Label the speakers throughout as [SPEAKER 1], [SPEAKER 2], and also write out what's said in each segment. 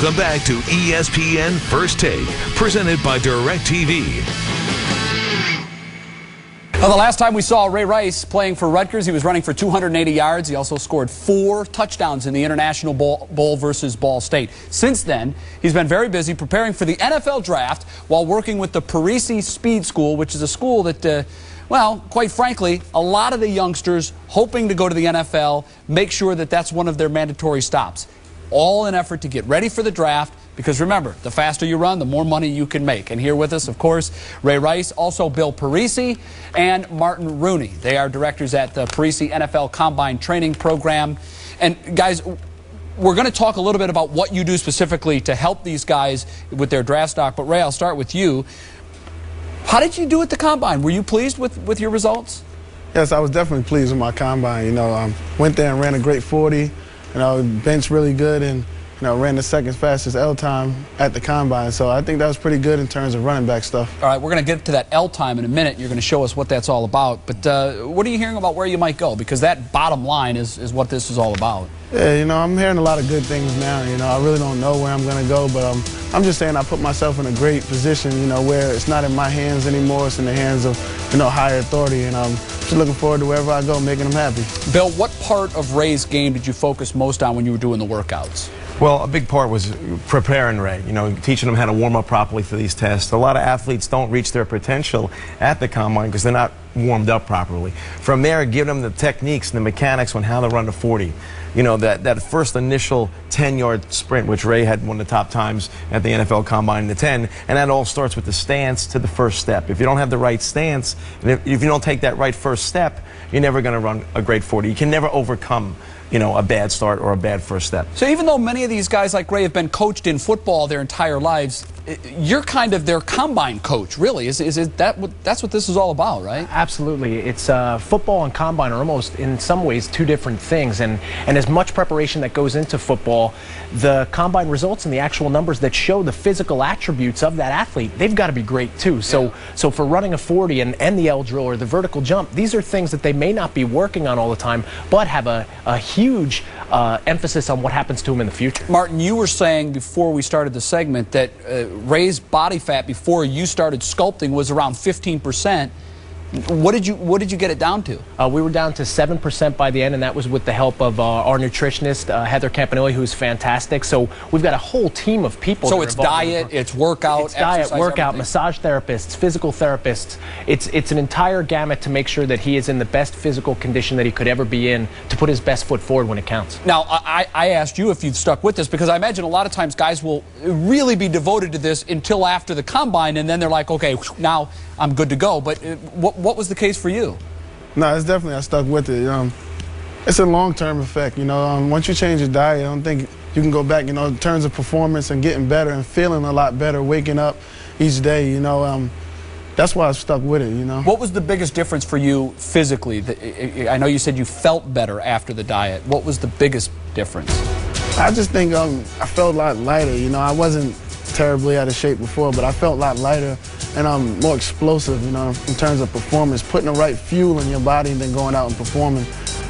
[SPEAKER 1] Welcome back to ESPN First Take, presented by DirecTV.
[SPEAKER 2] Well, the last time we saw Ray Rice playing for Rutgers, he was running for 280 yards. He also scored 4 touchdowns in the International Bowl versus Ball State. Since then, he's been very busy preparing for the NFL draft while working with the Parisi Speed School, which is a school that, well, quite frankly, a lot of the youngsters hoping to go to the NFL make sure that that's one of their mandatory stops. All in effort to get ready for the draft, because remember, the faster you run, the more money you can make. And here with us, of course, Ray Rice, also Bill Parisi, and Martin Rooney. They are directors at the Parisi NFL Combine Training Program. And guys, we're going to talk a little bit about what you do specifically to help these guys with their draft stock. But Ray, I'll start with you. How did you do at the Combine? Were you pleased with your results?
[SPEAKER 3] Yes, I was definitely pleased with my Combine. You know, went there and ran a great 40. You know, benched really good and, you know, ran the second fastest L time at the Combine. So I think that was pretty good in terms of running back stuff.
[SPEAKER 2] All right, we're going to get to that L time in a minute. You're going to show us what that's all about. But what are you hearing about where you might go? Because that bottom line is what this is all about.
[SPEAKER 3] Yeah, you know, I'm hearing a lot of good things now. You know, I really don't know where I'm going to go, but I'm just saying I put myself in a great position, you know, where it's not in my hands anymore. It's in the hands of, you know, higher authority. And I'm just looking forward to wherever I go, making them happy.
[SPEAKER 2] Bill, what part of Ray's game did you focus most on when you were doing the workouts?
[SPEAKER 4] Well, a big part was preparing Ray, you know, teaching him how to warm up properly for these tests. A lot of athletes don't reach their potential at the Combine because they're not warmed up properly. From there, giving them the techniques and the mechanics on how to run the 40. You know, that first initial 10-yard sprint, which Ray had one of the top times at the NFL Combine in the 10, and that all starts with the stance to the first step. If you don't have the right stance, and if you don't take that right first step, you're never going to run a great 40. You can never overcome, you know, a bad start or a bad first step.
[SPEAKER 2] So even though many of these guys like Ray have been coached in football their entire lives, you're kind of their Combine coach, really. That's what this is all about, right?
[SPEAKER 5] Absolutely. It's football and Combine are almost, in some ways, two different things. And as much preparation that goes into football, the Combine results and the actual numbers that show the physical attributes of that athlete, they've got to be great, too. So for running a 40 and the L drill or the vertical jump, these are things that they may not be working on all the time, but have a huge emphasis on what happens to them in the future.
[SPEAKER 2] Martin, you were saying before we started the segment that Ray's body fat before you started sculpting was around 15%. What did you get it down to?
[SPEAKER 5] We were down to 7% by the end, and that was with the help of our nutritionist, Heather Campanelli, who's fantastic. So we've got a whole team of people.
[SPEAKER 2] So it's diet, it's workout,
[SPEAKER 5] it's diet, workout,
[SPEAKER 2] everything.
[SPEAKER 5] Massage therapists, physical therapists. It's an entire gamut to make sure that he is in the best physical condition that he could ever be in to put his best foot forward when it counts.
[SPEAKER 2] Now, I asked you if you've stuck with this because I imagine a lot of times guys will really be devoted to this until after the Combine, and then they're like, okay, now I'm good to go. But what was the case for you?
[SPEAKER 3] No, it's definitely, I stuck with it. It's a long-term effect, you know. Once you change your diet, I don't think you can go back, you know, in terms of performance and getting better and feeling a lot better, waking up each day, you know. That's why I stuck with it, you know.
[SPEAKER 2] What was the biggest difference for you physically? I know you said you felt better after the diet. What was the biggest difference?
[SPEAKER 3] I just think I felt a lot lighter, you know. I wasn't terribly out of shape before, but I felt a lot lighter and more explosive, you know, in terms of performance. Putting the right fuel in your body and then going out and performing,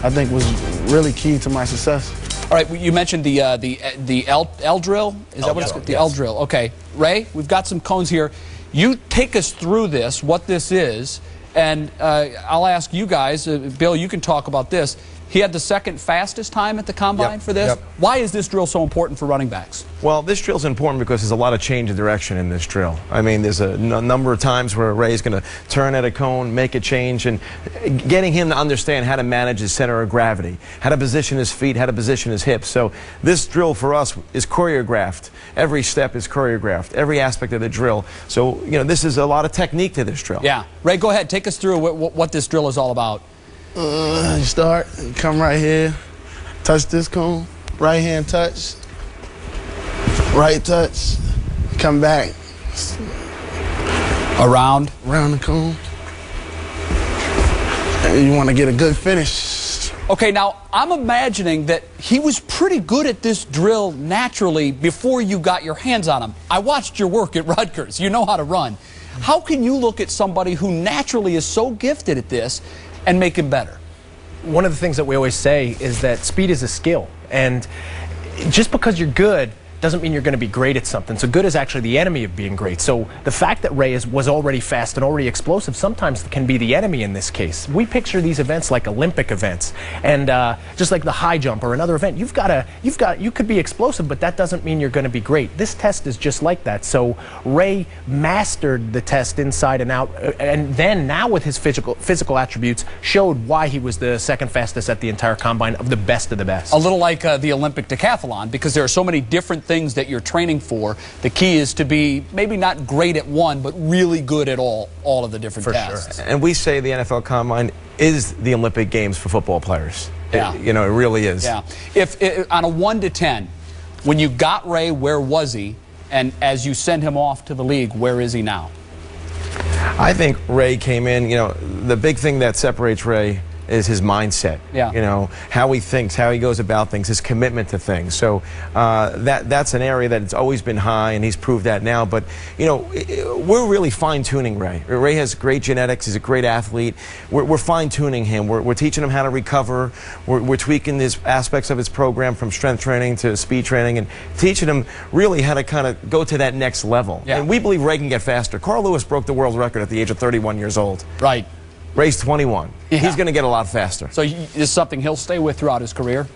[SPEAKER 3] I think was really key to my success.
[SPEAKER 2] All right, you mentioned the L drill. Is that what it's called? The L drill. Okay, Ray, we've got some cones here. You take us through this, what this is, and I'll ask you guys. Bill, you can talk about this. He had the second fastest time at the Combine for this. Why is this drill so important for running backs?
[SPEAKER 4] Well, this drill is important because there's a lot of change of direction in this drill. I mean, there's a number of times where Ray's going to turn at a cone, make a change, and getting him to understand how to manage his center of gravity, how to position his feet, how to position his hips. So this drill for us is choreographed. Every step is choreographed, every aspect of the drill. So, you know, this is a lot of technique to this drill.
[SPEAKER 2] Yeah. Ray, go ahead. Take us through what this drill is all about.
[SPEAKER 3] You start, come right here, touch this cone, right hand touch, right touch, come back. Around the cone. And you want to get a good finish.
[SPEAKER 2] Okay, now I'm imagining that he was pretty good at this drill naturally before you got your hands on him. I watched your work at Rutgers. You know how to run. How can you look at somebody who naturally is so gifted at this and make him better?
[SPEAKER 5] One of the things that we always say is that speed is a skill, and just because you're good doesn't mean you're going to be great at something. So good is actually the enemy of being great. So the fact that Ray was already fast and already explosive sometimes can be the enemy in this case. We picture these events like Olympic events, and just like the high jump or another event, you could be explosive, but that doesn't mean you're going to be great. This test is just like that. So Ray mastered the test inside and out, and then now with his physical attributes showed why he was the second fastest at the entire combine of the best. A
[SPEAKER 2] little like the Olympic decathlon, because there are so many different things that you're training for. The key is to be maybe not great at one, but really good at all of the different tasks.
[SPEAKER 4] Sure. And we say the NFL Combine is the Olympic Games for football players.
[SPEAKER 2] Yeah.
[SPEAKER 4] It really is.
[SPEAKER 2] Yeah. If on a 1 to 10, when you got Ray, where was he? And as you send him off to the league, where is he now?
[SPEAKER 4] I think Ray came in, the big thing that separates Ray is his mindset.
[SPEAKER 2] Yeah.
[SPEAKER 4] How he thinks, how he goes about things, his commitment to things. So that's an area that's always been high, and he's proved that now. But, we're really fine-tuning Ray. Ray has great genetics. He's a great athlete. We're fine-tuning him. We're teaching him how to recover. We're tweaking his aspects of his program from strength training to speed training, and teaching him really how to kind of go to that next level.
[SPEAKER 2] Yeah.
[SPEAKER 4] And we believe Ray can get faster. Carl Lewis broke the world record at the age of 31 years old.
[SPEAKER 2] Right.
[SPEAKER 4] Ray's 21.
[SPEAKER 2] Yeah.
[SPEAKER 4] He's going to get a lot faster.
[SPEAKER 2] So this is something he'll stay with throughout his career?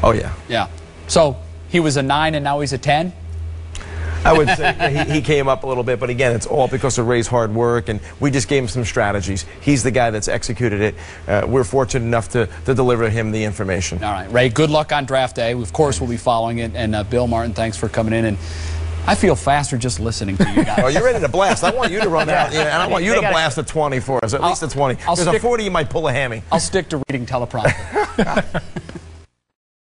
[SPEAKER 4] Oh, yeah.
[SPEAKER 2] Yeah. So he was a 9 and now he's a 10?
[SPEAKER 4] I would say he came up a little bit, but again, it's all because of Ray's hard work, and we just gave him some strategies. He's the guy that's executed it. We're fortunate enough to deliver him the information.
[SPEAKER 2] All right, Ray, good luck on draft day. Of course, we'll be following it. And Bill Martin, thanks for coming in. And I feel faster just listening to you guys.
[SPEAKER 4] Oh, you're ready to blast. I want you to run out, and I want you to blast a 20 for us, at least a 20. There's a 40, you might pull a hammy.
[SPEAKER 2] I'll stick to reading teleprompter.